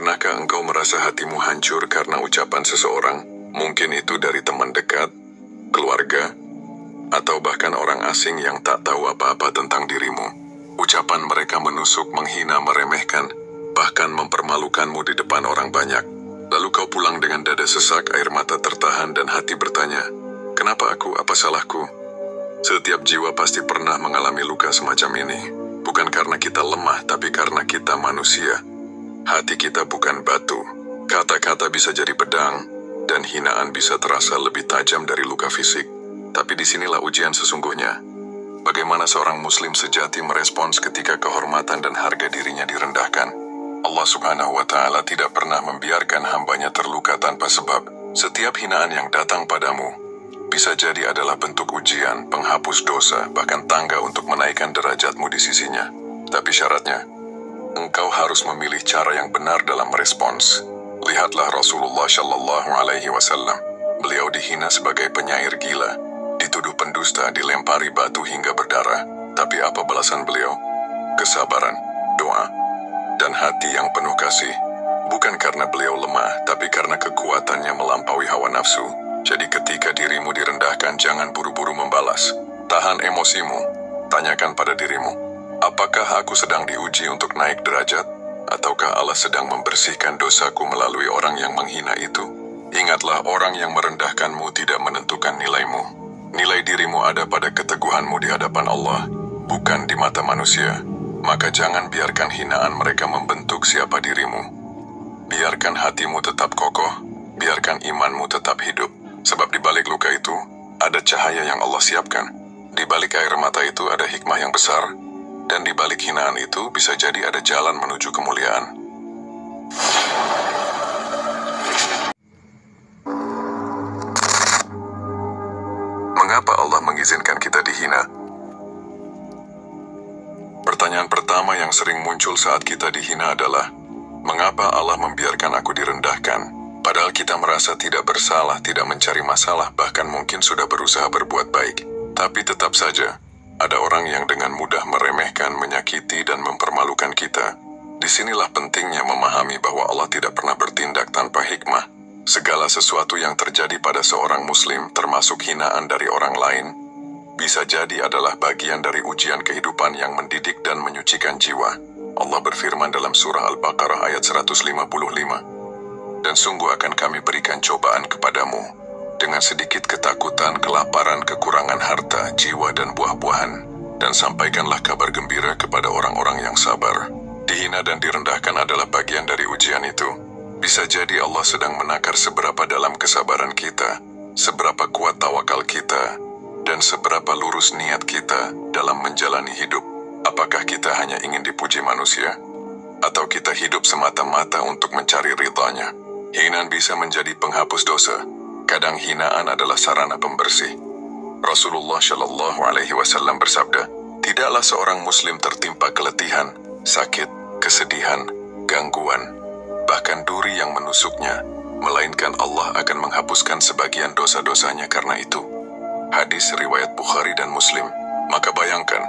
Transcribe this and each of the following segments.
Pernahkah engkau merasa hatimu hancur karena ucapan seseorang? Mungkin itu dari teman dekat, keluarga, atau bahkan orang asing yang tak tahu apa-apa tentang dirimu. Ucapan mereka menusuk, menghina, meremehkan, bahkan mempermalukanmu di depan orang banyak. Lalu kau pulang dengan dada sesak, air mata tertahan, dan hati bertanya, kenapa aku? Apa salahku? Setiap jiwa pasti pernah mengalami luka semacam ini. Bukan karena kita lemah, tapi karena kita manusia. Hati kita bukan batu. Kata-kata bisa jadi pedang, dan hinaan bisa terasa lebih tajam dari luka fisik. Tapi disinilah ujian sesungguhnya. Bagaimana seorang muslim sejati merespons ketika kehormatan dan harga dirinya direndahkan? Allah Subhanahu wa Ta'ala tidak pernah membiarkan hambanya terluka tanpa sebab. Setiap hinaan yang datang padamu bisa jadi adalah bentuk ujian, penghapus dosa, bahkan tangga untuk menaikkan derajatmu di sisinya. Tapi syaratnya, engkau harus memilih cara yang benar dalam merespons. Lihatlah Rasulullah Shallallahu Alaihi Wasallam. Beliau dihina sebagai penyair gila, dituduh pendusta, dilempari batu hingga berdarah. Tapi apa balasan beliau? Kesabaran, doa, dan hati yang penuh kasih. Bukan karena beliau lemah, tapi karena kekuatannya melampaui hawa nafsu. Jadi ketika dirimu direndahkan, jangan buru-buru membalas. Tahan emosimu. Tanyakan pada dirimu, apakah aku sedang diuji untuk naik derajat? Ataukah Allah sedang membersihkan dosaku melalui orang yang menghina itu? Ingatlah, orang yang merendahkanmu tidak menentukan nilaimu. Nilai dirimu ada pada keteguhanmu di hadapan Allah, bukan di mata manusia. Maka jangan biarkan hinaan mereka membentuk siapa dirimu. Biarkan hatimu tetap kokoh, biarkan imanmu tetap hidup. Sebab di balik luka itu, ada cahaya yang Allah siapkan. Di balik air mata itu ada hikmah yang besar. Dan di balik hinaan itu bisa jadi ada jalan menuju kemuliaan. Mengapa Allah mengizinkan kita dihina? Pertanyaan pertama yang sering muncul saat kita dihina adalah, mengapa Allah membiarkan aku direndahkan? Padahal kita merasa tidak bersalah, tidak mencari masalah, bahkan mungkin sudah berusaha berbuat baik. Tapi tetap saja, ada orang yang dengan mudah meremehkan, menyakiti, dan mempermalukan kita. Disinilah pentingnya memahami bahwa Allah tidak pernah bertindak tanpa hikmah. Segala sesuatu yang terjadi pada seorang muslim, termasuk hinaan dari orang lain, bisa jadi adalah bagian dari ujian kehidupan yang mendidik dan menyucikan jiwa. Allah berfirman dalam surah Al-Baqarah ayat 155, dan sungguh akan kami berikan cobaan kepadamu dengan sedikit ketakutan, kelaparan, kekurangan harta, jiwa, dan buah-buahan. Dan sampaikanlah kabar gembira kepada orang-orang yang sabar. Dihina dan direndahkan adalah bagian dari ujian itu. Bisa jadi Allah sedang menakar seberapa dalam kesabaran kita, seberapa kuat tawakal kita, dan seberapa lurus niat kita dalam menjalani hidup. Apakah kita hanya ingin dipuji manusia? Atau kita hidup semata-mata untuk mencari ridhanya? Hinaan bisa menjadi penghapus dosa. Kadang hinaan adalah sarana pembersih. Rasulullah Shallallahu Alaihi Wasallam bersabda, tidaklah seorang muslim tertimpa keletihan, sakit, kesedihan, gangguan, bahkan duri yang menusuknya, melainkan Allah akan menghapuskan sebagian dosa-dosanya karena itu. Hadis riwayat Bukhari dan Muslim. Maka bayangkan,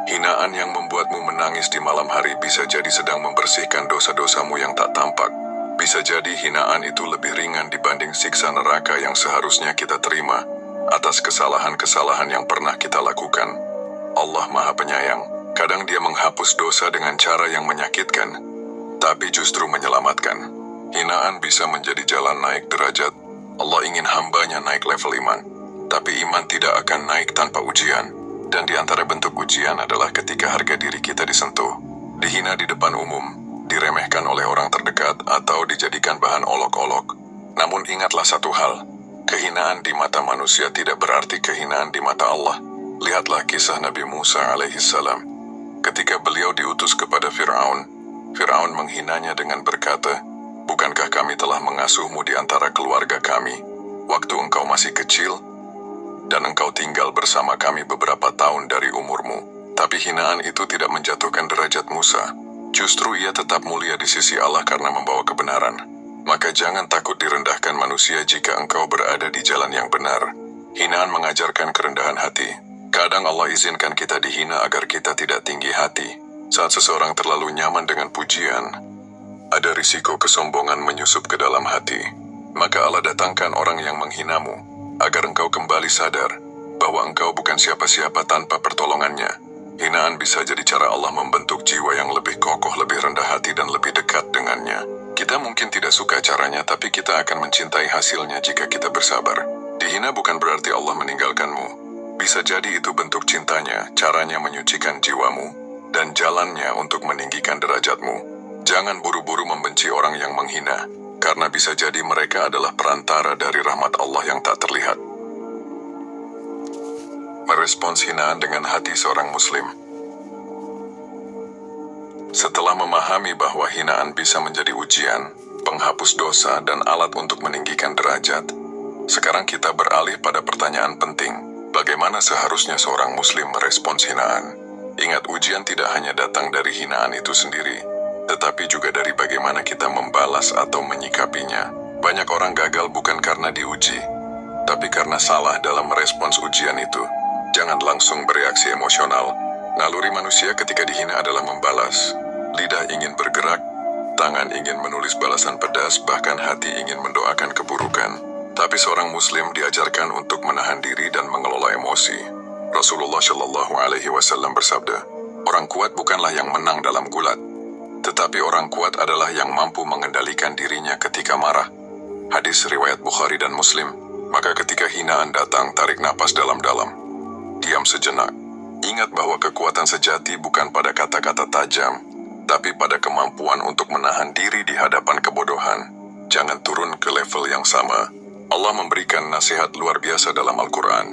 hinaan yang membuatmu menangis di malam hari bisa jadi sedang membersihkan dosa-dosamu yang tak tampak. Bisa jadi hinaan itu lebih ringan dibanding siksa neraka yang seharusnya kita terima atas kesalahan-kesalahan yang pernah kita lakukan. Allah Maha Penyayang. Kadang Dia menghapus dosa dengan cara yang menyakitkan, tapi justru menyelamatkan. Hinaan bisa menjadi jalan naik derajat. Allah ingin hambanya naik level iman. Tapi iman tidak akan naik tanpa ujian. Dan di antara bentuk ujian adalah ketika harga diri kita disentuh, dihina di depan umum, diremehkan oleh orang terdekat, atau dijadikan bahan olok-olok. Namun ingatlah satu hal, kehinaan di mata manusia tidak berarti kehinaan di mata Allah. Lihatlah kisah Nabi Musa alaihissalam. Ketika beliau diutus kepada Fir'aun, Fir'aun menghinanya dengan berkata, bukankah kami telah mengasuhmu di antara keluarga kami, waktu engkau masih kecil, dan engkau tinggal bersama kami beberapa tahun dari umurmu. Tapi hinaan itu tidak menjatuhkan derajat Musa. Justru ia tetap mulia di sisi Allah karena membawa kebenaran. Maka jangan takut direndahkan manusia jika engkau berada di jalan yang benar. Hinaan mengajarkan kerendahan hati. Kadang Allah izinkan kita dihina agar kita tidak tinggi hati. Saat seseorang terlalu nyaman dengan pujian, Ada risiko kesombongan menyusup ke dalam hati. Maka Allah datangkan orang yang menghinamu, agar engkau kembali sadar bahwa engkau bukan siapa-siapa tanpa pertolongannya. Hinaan bisa jadi cara Allah membentuk jiwa yang lebih kokoh, lebih rendah hati, dan lebih dekat dengannya. Kita mungkin tidak suka caranya, tapi kita akan mencintai hasilnya jika kita bersabar. Dihina bukan berarti Allah meninggalkanmu. Bisa jadi itu bentuk cintanya, caranya menyucikan jiwamu, dan jalannya untuk meninggikan derajatmu. Jangan buru-buru membenci orang yang menghina, karena bisa jadi mereka adalah perantara dari rahmat Allah yang tak terlihat. Merespons hinaan dengan hati seorang muslim. Setelah memahami bahwa hinaan bisa menjadi ujian, penghapus dosa, dan alat untuk meninggikan derajat, sekarang kita beralih pada pertanyaan penting. Bagaimana seharusnya seorang muslim merespons hinaan? Ingat, ujian tidak hanya datang dari hinaan itu sendiri, tetapi juga dari bagaimana kita membalas atau menyikapinya. Banyak orang gagal bukan karena diuji, tapi karena salah dalam merespons ujian itu. Jangan langsung bereaksi emosional. Naluri manusia ketika dihina adalah membalas. Lidah ingin bergerak, tangan ingin menulis balasan pedas, bahkan hati ingin mendoakan keburukan. Tapi seorang muslim diajarkan untuk menahan diri dan mengelola emosi. Rasulullah Shallallahu Alaihi Wasallam bersabda, orang kuat bukanlah yang menang dalam gulat, tetapi orang kuat adalah yang mampu mengendalikan dirinya ketika marah. Hadis riwayat Bukhari dan Muslim. Maka ketika hinaan datang, tarik napas dalam-dalam. Diam sejenak. Ingat bahwa kekuatan sejati bukan pada kata-kata tajam, tapi pada kemampuan untuk menahan diri di hadapan kebodohan. Jangan turun ke level yang sama. Allah memberikan nasihat luar biasa dalam Al-Quran.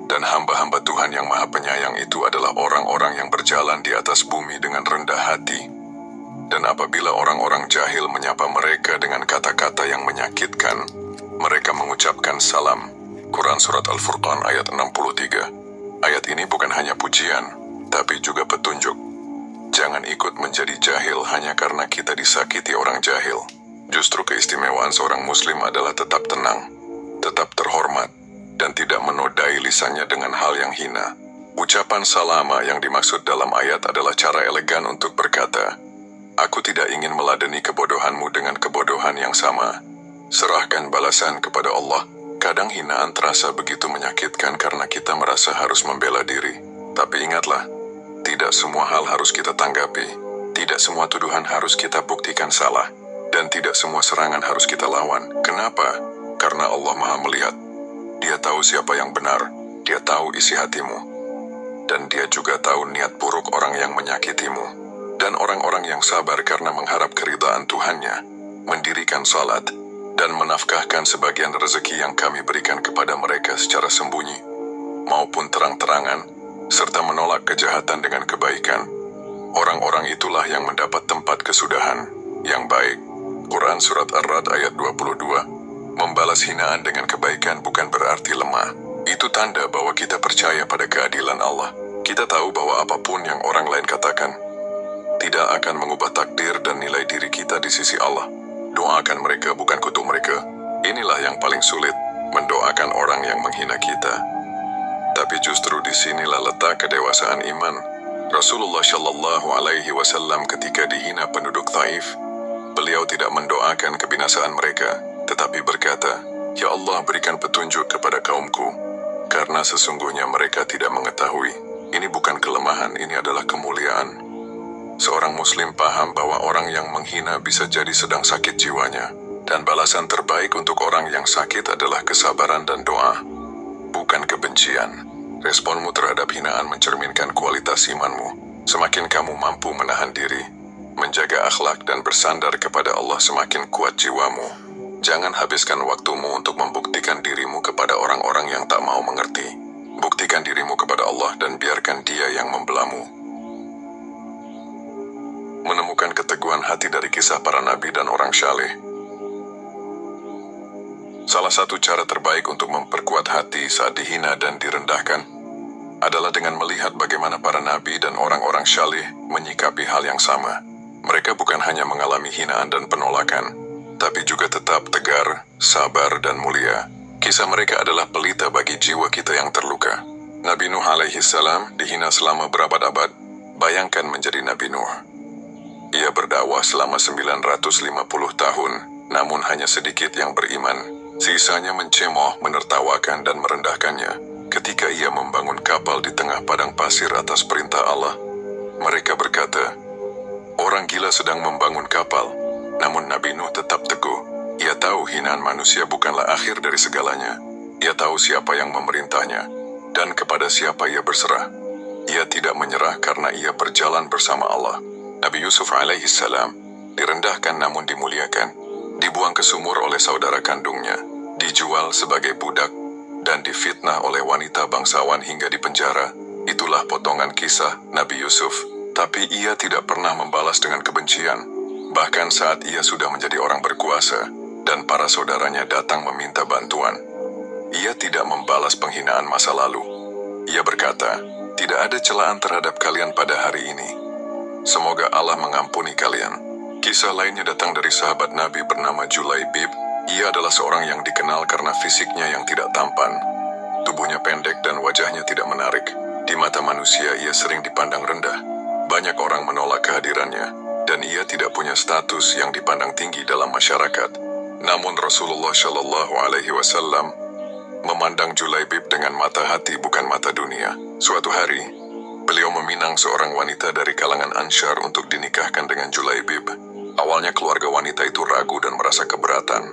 Dan hamba-hamba Tuhan yang Maha Penyayang itu adalah orang-orang yang berjalan di atas bumi dengan rendah hati. Dan apabila orang-orang jahil menyapa mereka dengan kata-kata yang menyakitkan, mereka mengucapkan salam. Quran Surat Al-Furqan ayat 63. Ayat ini bukan hanya pujian, tapi juga petunjuk. Jangan ikut menjadi jahil hanya karena kita disakiti orang jahil. Justru keistimewaan seorang muslim adalah tetap tenang, tetap terhormat, dan tidak menodai lisannya dengan hal yang hina. Ucapan salama yang dimaksud dalam ayat adalah cara elegan untuk berkata, aku tidak ingin meladeni kebodohanmu dengan kebodohan yang sama. Serahkan balasan kepada Allah. Kadang hinaan terasa begitu menyakitkan karena kita merasa harus membela diri. Tapi ingatlah, tidak semua hal harus kita tanggapi. Tidak semua tuduhan harus kita buktikan salah. Dan tidak semua serangan harus kita lawan. Kenapa? Karena Allah Maha melihat. Dia tahu siapa yang benar. Dia tahu isi hatimu. Dan dia juga tahu niat buruk orang yang menyakitimu. Dan orang-orang yang sabar karena mengharap keridhaan Tuhannya, mendirikan salat, dan menafkahkan sebagian rezeki yang kami berikan kepada mereka secara sembunyi, maupun terang-terangan, serta menolak kejahatan dengan kebaikan. Orang-orang itulah yang mendapat tempat kesudahan yang baik. Quran Surat Ar-Ra'd ayat 22. Membalas hinaan dengan kebaikan bukan berarti lemah. Itu tanda bahwa kita percaya pada keadilan Allah. Kita tahu bahwa apapun yang orang lain katakan tidak akan mengubah takdir dan nilai diri kita di sisi Allah. Doakan mereka, bukan kutuk mereka. Inilah yang paling sulit, mendoakan orang yang menghina kita. Tapi justru disinilah letak kedewasaan iman. Rasulullah Shallallahu Alaihi Wasallam ketika dihina penduduk Taif, beliau tidak mendoakan kebinasaan mereka, tetapi berkata, ya Allah, berikan petunjuk kepada kaumku, karena sesungguhnya mereka tidak mengetahui. Ini bukan kelemahan, ini adalah kemuliaan. Seorang muslim paham bahwa orang yang menghina bisa jadi sedang sakit jiwanya, dan balasan terbaik untuk orang yang sakit adalah kesabaran dan doa, bukan kebencian. Responmu terhadap hinaan mencerminkan kualitas imanmu. Semakin kamu mampu menahan diri, menjaga akhlak, dan bersandar kepada Allah, semakin kuat jiwamu. Jangan habiskan waktumu untuk membuktikan dirimu kepada orang-orang yang tak mau mengerti. Buktikan dirimu kepada Allah dan biarkan Dia yang membelamu. Menemukan keteguhan hati dari kisah para nabi dan orang saleh. Salah satu cara terbaik untuk memperkuat hati saat dihina dan direndahkan adalah dengan melihat bagaimana para nabi dan orang-orang saleh menyikapi hal yang sama. Mereka bukan hanya mengalami hinaan dan penolakan, tapi juga tetap tegar, sabar, dan mulia. Kisah mereka adalah pelita bagi jiwa kita yang terluka. Nabi Nuh alaihi salam dihina selama berabad-abad. Bayangkan menjadi Nabi Nuh. Ia berdakwah selama 950 tahun, namun hanya sedikit yang beriman. Sisanya mencemooh, menertawakan, dan merendahkannya. Ketika ia membangun kapal di tengah padang pasir atas perintah Allah, mereka berkata, orang gila sedang membangun kapal. Namun Nabi Nuh tetap teguh. Ia tahu hinaan manusia bukanlah akhir dari segalanya. Ia tahu siapa yang memerintahnya, dan kepada siapa ia berserah. Ia tidak menyerah karena ia berjalan bersama Allah. Nabi Yusuf alaihissalam direndahkan namun dimuliakan, dibuang ke sumur oleh saudara kandungnya, dijual sebagai budak, dan difitnah oleh wanita bangsawan hingga dipenjara. Itulah potongan kisah Nabi Yusuf. Tapi ia tidak pernah membalas dengan kebencian. Bahkan saat ia sudah menjadi orang berkuasa, dan para saudaranya datang meminta bantuan, ia tidak membalas penghinaan masa lalu. Ia berkata, tidak ada celaan terhadap kalian pada hari ini. Semoga Allah mengampuni kalian. Kisah lainnya datang dari sahabat Nabi bernama Julaibib. Ia adalah seorang yang dikenal karena fisiknya yang tidak tampan. Tubuhnya pendek dan wajahnya tidak menarik. Di mata manusia ia sering dipandang rendah. Banyak orang menolak kehadirannya, dan ia tidak punya status yang dipandang tinggi dalam masyarakat. Namun Rasulullah Shallallahu Alaihi Wasallam memandang Julaibib dengan mata hati bukan mata dunia. Suatu hari, beliau meminang seorang wanita dari kalangan Ansyar untuk dinikahkan dengan Julaibib. Awalnya keluarga wanita itu ragu dan merasa keberatan.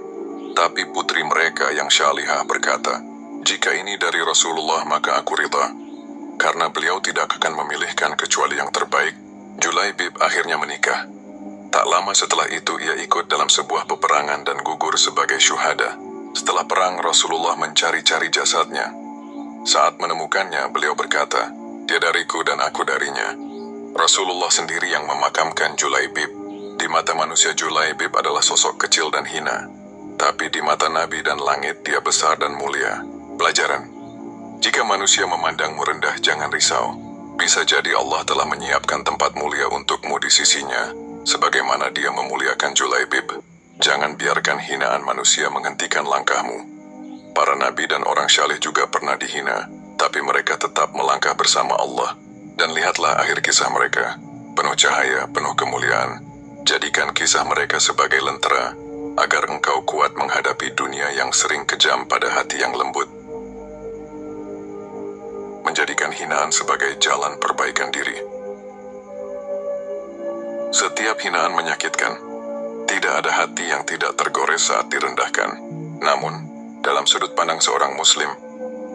Tapi putri mereka yang Syalihah berkata, jika ini dari Rasulullah maka aku ridha. Karena beliau tidak akan memilihkan kecuali yang terbaik, Julaibib akhirnya menikah. Tak lama setelah itu ia ikut dalam sebuah peperangan dan gugur sebagai syuhada. Setelah perang, Rasulullah mencari-cari jasadnya. Saat menemukannya, beliau berkata, dia dariku dan aku darinya. Rasulullah sendiri yang memakamkan Julaibib. Di mata manusia Julaibib adalah sosok kecil dan hina. Tapi di mata Nabi dan langit dia besar dan mulia. Pelajaran: jika manusia memandangmu rendah, jangan risau. Bisa jadi Allah telah menyiapkan tempat mulia untukmu di sisinya, sebagaimana dia memuliakan Julaibib. Jangan biarkan hinaan manusia menghentikan langkahmu. Para nabi dan orang syalih juga pernah dihina, tapi mereka tetap melangkah bersama Allah. Dan lihatlah akhir kisah mereka, penuh cahaya, penuh kemuliaan. Jadikan kisah mereka sebagai lentera, agar engkau kuat menghadapi dunia yang sering kejam pada hati yang lembut. Menjadikan hinaan sebagai jalan perbaikan diri. Setiap hinaan menyakitkan. Tidak ada hati yang tidak tergores saat direndahkan. Namun, dalam sudut pandang seorang muslim,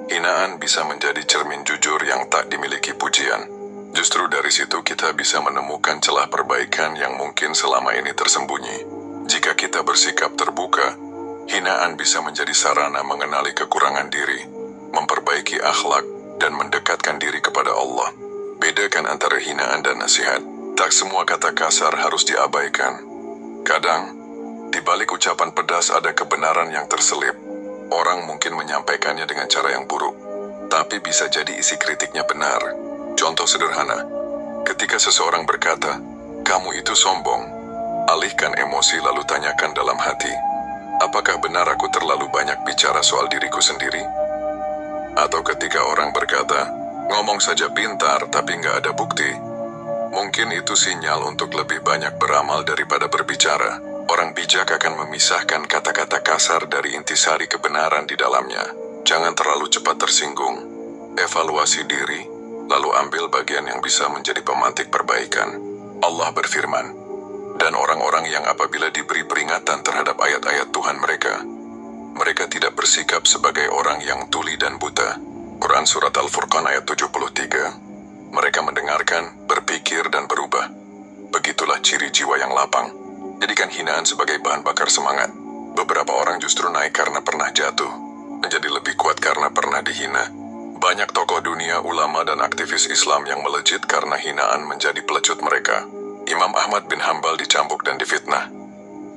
hinaan bisa menjadi cermin jujur yang tak dimiliki pujian. Justru dari situ kita bisa menemukan celah perbaikan yang mungkin selama ini tersembunyi. Jika kita bersikap terbuka, hinaan bisa menjadi sarana mengenali kekurangan diri, memperbaiki akhlak, dan mendekatkan diri kepada Allah. Bedakan antara hinaan dan nasihat. Tak semua kata kasar harus diabaikan. Kadang, di balik ucapan pedas ada kebenaran yang terselip. Orang mungkin menyampaikannya dengan cara yang buruk, tapi bisa jadi isi kritiknya benar. Contoh sederhana, ketika seseorang berkata, kamu itu sombong, alihkan emosi lalu tanyakan dalam hati, apakah benar aku terlalu banyak bicara soal diriku sendiri? Atau ketika orang berkata, ngomong saja pintar tapi nggak ada bukti, mungkin itu sinyal untuk lebih banyak beramal daripada berbicara. Orang bijak akan memisahkan kata-kata kasar dari intisari kebenaran di dalamnya. Jangan terlalu cepat tersinggung. Evaluasi diri, lalu ambil bagian yang bisa menjadi pemantik perbaikan. Allah berfirman, dan orang-orang yang apabila diberi peringatan terhadap ayat-ayat Tuhan mereka, mereka tidak bersikap sebagai orang yang tuli dan buta. Quran Surat Al-Furqan ayat 73. Mereka mendengarkan, berpikir, dan berubah. Begitulah ciri jiwa yang lapang. Jadikan hinaan sebagai bahan bakar semangat. Beberapa orang justru naik karena pernah jatuh, menjadi lebih kuat karena pernah dihina. Banyak tokoh dunia, ulama, dan aktivis Islam yang melejit karena hinaan menjadi pelecut mereka. Imam Ahmad bin Hambal dicambuk dan difitnah,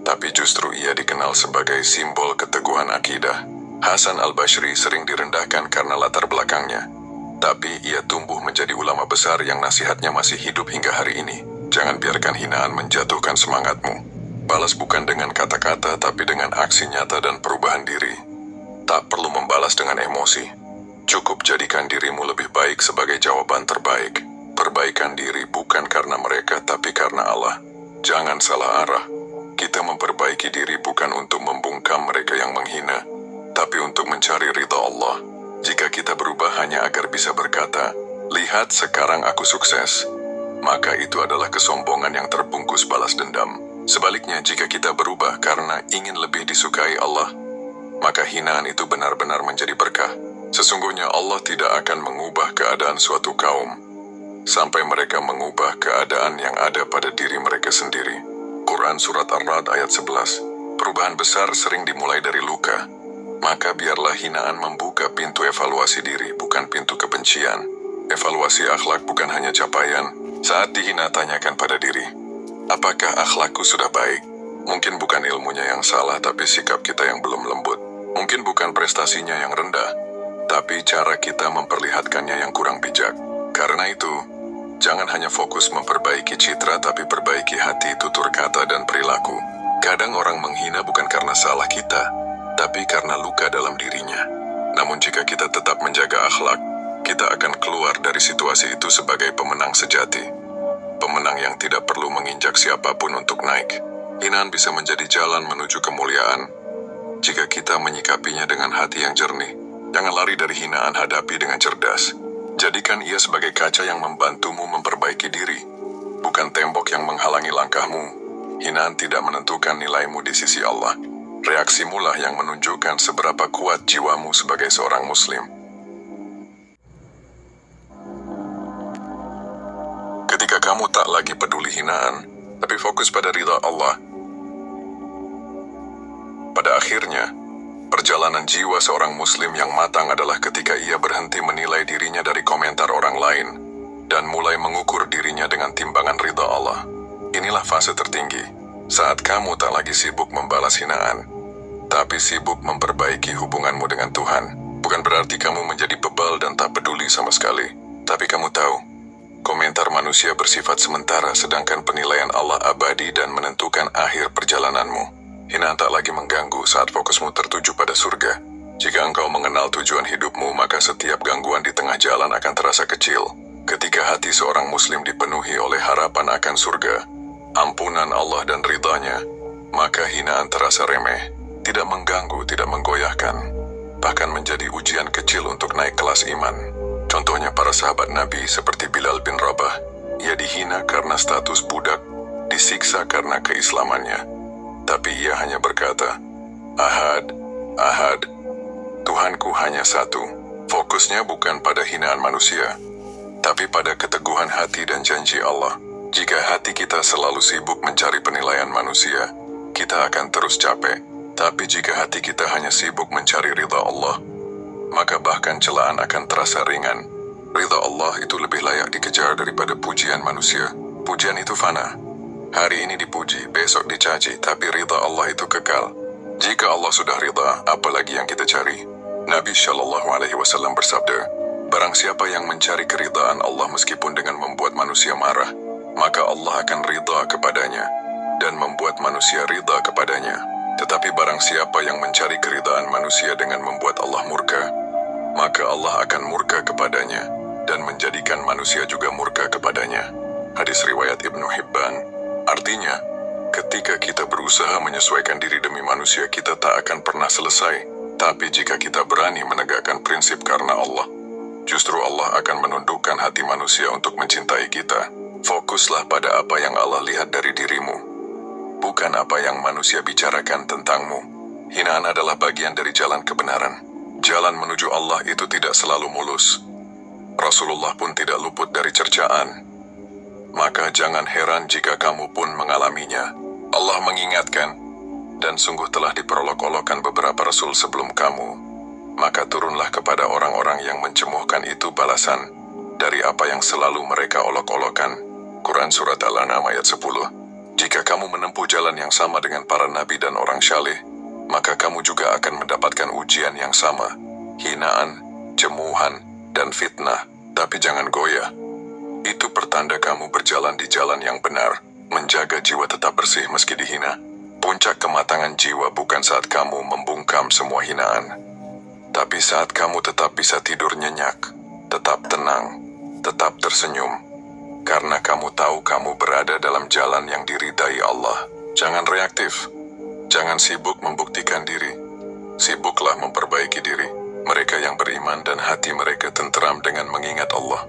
tapi justru ia dikenal sebagai simbol keteguhan akidah. Hasan al-Bashri sering direndahkan karena latar belakangnya, tapi ia tumbuh menjadi ulama besar yang nasihatnya masih hidup hingga hari ini. Jangan biarkan hinaan menjatuhkan semangatmu. Balas bukan dengan kata-kata, tapi dengan aksi nyata dan perubahan diri. Tak perlu membalas dengan emosi. Cukup jadikan dirimu lebih baik sebagai jawaban terbaik. Perbaikan diri bukan karena mereka, tapi karena Allah. Jangan salah arah. Kita memperbaiki diri bukan untuk membungkam mereka yang menghina, tapi untuk mencari ridha Allah. Jika kita berubah hanya agar bisa berkata, "Lihat sekarang aku sukses," maka itu adalah kesombongan yang terbungkus balas dendam. Sebaliknya, jika kita berubah karena ingin lebih disukai Allah, maka hinaan itu benar-benar menjadi berkah. Sesungguhnya Allah tidak akan mengubah keadaan suatu kaum sampai mereka mengubah keadaan yang ada pada diri mereka sendiri. Quran Surat Ar-Ra'd ayat 11. Perubahan besar sering dimulai dari luka. Maka biarlah hinaan membuka pintu evaluasi diri, bukan pintu kebencian. Evaluasi akhlak bukan hanya capaian. Saat dihina, tanyakan pada diri, apakah akhlakku sudah baik? Mungkin bukan ilmunya yang salah, tapi sikap kita yang belum lembut. Mungkin bukan prestasinya yang rendah, tapi cara kita memperlihatkannya yang kurang bijak. Karena itu, jangan hanya fokus memperbaiki citra, tapi perbaiki hati, tutur kata, dan perilaku. Kadang orang menghina bukan karena salah kita, tapi karena luka dalam dirinya. Namun jika kita tetap menjaga akhlak, kita akan keluar dari situasi itu sebagai pemenang sejati. Pemenang yang tidak perlu menginjak siapapun untuk naik. Hinaan bisa menjadi jalan menuju kemuliaan jika kita menyikapinya dengan hati yang jernih. Jangan lari dari hinaan, hadapi dengan cerdas. Jadikan ia sebagai kaca yang membantumu memperbaiki diri, bukan tembok yang menghalangi langkahmu. Hinaan tidak menentukan nilaimu di sisi Allah. Reaksimulah yang menunjukkan seberapa kuat jiwamu sebagai seorang muslim. Ketika kamu tak lagi peduli hinaan, tapi fokus pada ridha Allah, pada akhirnya, perjalanan jiwa seorang muslim yang matang adalah ketika ia berhenti menilai dirinya dari komentar orang lain dan mulai mengukur dirinya dengan timbangan ridha Allah. Inilah fase tertinggi, saat kamu tak lagi sibuk membalas hinaan, tapi sibuk memperbaiki hubunganmu dengan Tuhan. Bukan berarti kamu menjadi bebal dan tak peduli sama sekali, tapi kamu tahu, komentar manusia bersifat sementara, sedangkan penilaian Allah abadi dan menentukan akhir perjalananmu. Hinaan tak lagi mengganggu saat fokusmu tertuju pada surga. Jika engkau mengenal tujuan hidupmu, maka setiap gangguan di tengah jalan akan terasa kecil. Ketika hati seorang muslim dipenuhi oleh harapan akan surga, ampunan Allah dan ridhanya, maka hinaan terasa remeh, tidak mengganggu, tidak menggoyahkan, bahkan menjadi ujian kecil untuk naik kelas iman. Contohnya para sahabat Nabi seperti Bilal bin Rabah. Ia dihina karena status budak, disiksa karena keislamannya. Tapi ia hanya berkata, "Ahad, Ahad, Tuhanku hanya satu." Fokusnya bukan pada hinaan manusia, tapi pada keteguhan hati dan janji Allah. Jika hati kita selalu sibuk mencari penilaian manusia, kita akan terus capek. Tapi jika hati kita hanya sibuk mencari ridha Allah, maka bahkan celaan akan terasa ringan. Ridha Allah itu lebih layak dikejar daripada pujian manusia. Pujian itu fana. Hari ini dipuji, besok dicaci, tapi ridha Allah itu kekal. Jika Allah sudah ridha, apa lagi yang kita cari? Nabi Shallallahu Alaihi Wasallam bersabda, barang siapa yang mencari keridhaan Allah meskipun dengan membuat manusia marah, maka Allah akan ridha kepadanya dan membuat manusia ridha kepadanya. Tetapi barang siapa yang mencari keridhaan manusia dengan membuat Allah murka, maka Allah akan murka kepadanya dan menjadikan manusia juga murka kepadanya. Hadis riwayat Ibnu Hibban. Artinya, ketika kita berusaha menyesuaikan diri demi manusia, kita tak akan pernah selesai. Tapi jika kita berani menegakkan prinsip karena Allah, justru Allah akan menundukkan hati manusia untuk mencintai kita. Fokuslah pada apa yang Allah lihat dari dirimu, bukan apa yang manusia bicarakan tentangmu. Hinaan adalah bagian dari jalan kebenaran. Jalan menuju Allah itu tidak selalu mulus. Rasulullah pun tidak luput dari cercaan. Maka jangan heran jika kamu pun mengalaminya. Allah mengingatkan, dan sungguh telah diperolok-olokkan beberapa rasul sebelum kamu. Maka turunlah kepada orang-orang yang mencemuhkan itu balasan dari apa yang selalu mereka olok-olokkan. Quran Surat Al-An'am ayat 10. Jika kamu menempuh jalan yang sama dengan para nabi dan orang syaleh, maka kamu juga akan mendapatkan ujian yang sama, hinaan, cemuhan, dan fitnah. Tapi jangan goyah. Itu pertanda kamu berjalan di jalan yang benar, menjaga jiwa tetap bersih meski dihina. Puncak kematangan jiwa bukan saat kamu membungkam semua hinaan, tapi saat kamu tetap bisa tidur nyenyak, tetap tenang, tetap tersenyum. karena kamu tahu kamu berada dalam jalan yang diridai Allah. Jangan reaktif, jangan sibuk membuktikan diri, sibuklah memperbaiki diri. Mereka yang beriman dan hati mereka tenteram dengan mengingat Allah.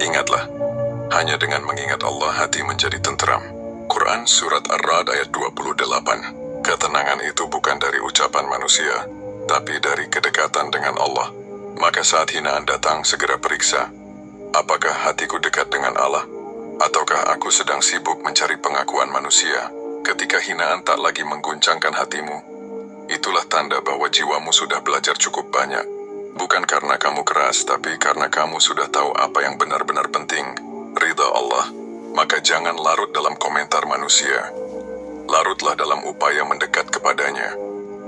Ingatlah, hanya dengan mengingat Allah hati menjadi tenteram. Quran Surat Ar-Ra'd ayat 28. Ketenangan itu bukan dari ucapan manusia, tapi dari kedekatan dengan Allah. Maka saat hinaan datang, segera periksa, apakah hatiku dekat dengan Allah, ataukah aku sedang sibuk mencari pengakuan manusia? Ketika hinaan tak lagi mengguncangkan hatimu, itulah tanda bahwa jiwamu sudah belajar cukup banyak. Bukan karena kamu keras, tapi karena kamu sudah tahu apa yang benar-benar penting, ridha Allah. Maka jangan larut dalam komentar manusia. Larutlah dalam upaya mendekat kepadanya.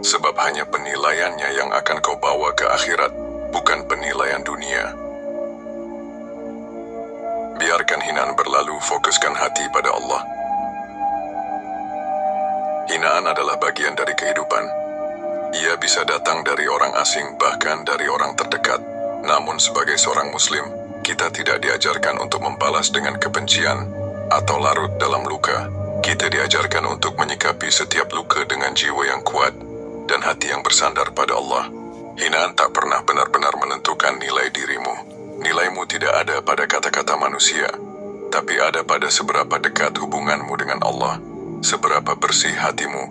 Sebab hanya penilaiannya yang akan kau bawa ke akhirat, bukan penilaian dunia. Biarkan hinaan berlalu, fokuskan hati pada Allah. Hinaan adalah bagian dari kehidupan. Ia bisa datang dari orang asing, bahkan dari orang terdekat. Namun sebagai seorang muslim, kita tidak diajarkan untuk membalas dengan kebencian atau larut dalam luka. Kita diajarkan untuk menyikapi setiap luka dengan jiwa yang kuat dan hati yang bersandar pada Allah. Hinaan tak pernah benar-benar menentukan nilai dirimu. Nilaimu tidak ada pada kata-kata manusia, tapi ada pada seberapa dekat hubunganmu dengan Allah, seberapa bersih hatimu,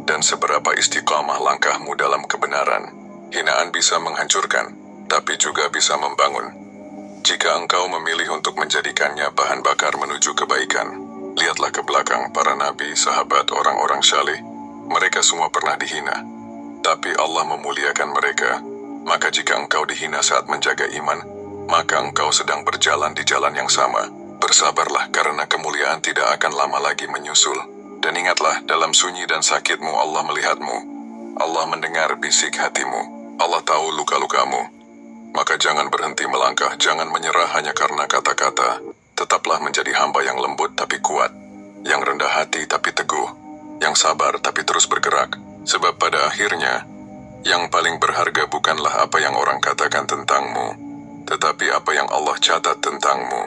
dan seberapa istiqamah langkahmu dalam kebenaran. Hinaan bisa menghancurkan, tapi juga bisa membangun. Jika engkau memilih untuk menjadikannya bahan bakar menuju kebaikan, lihatlah ke belakang para nabi, sahabat, orang-orang saleh. Mereka semua pernah dihina, tapi Allah memuliakan mereka. Maka jika engkau dihina saat menjaga iman, maka engkau sedang berjalan di jalan yang sama. Bersabarlah, karena kemuliaan tidak akan lama lagi menyusul. Dan ingatlah, dalam sunyi dan sakitmu Allah melihatmu. Allah mendengar bisik hatimu. Allah tahu luka-lukamu. Maka jangan berhenti melangkah, jangan menyerah hanya karena kata-kata. Tetaplah menjadi hamba yang lembut tapi kuat, yang rendah hati tapi teguh, yang sabar tapi terus bergerak. Sebab pada akhirnya, yang paling berharga bukanlah apa yang orang katakan tentangmu, tetapi apa yang Allah catat tentangmu.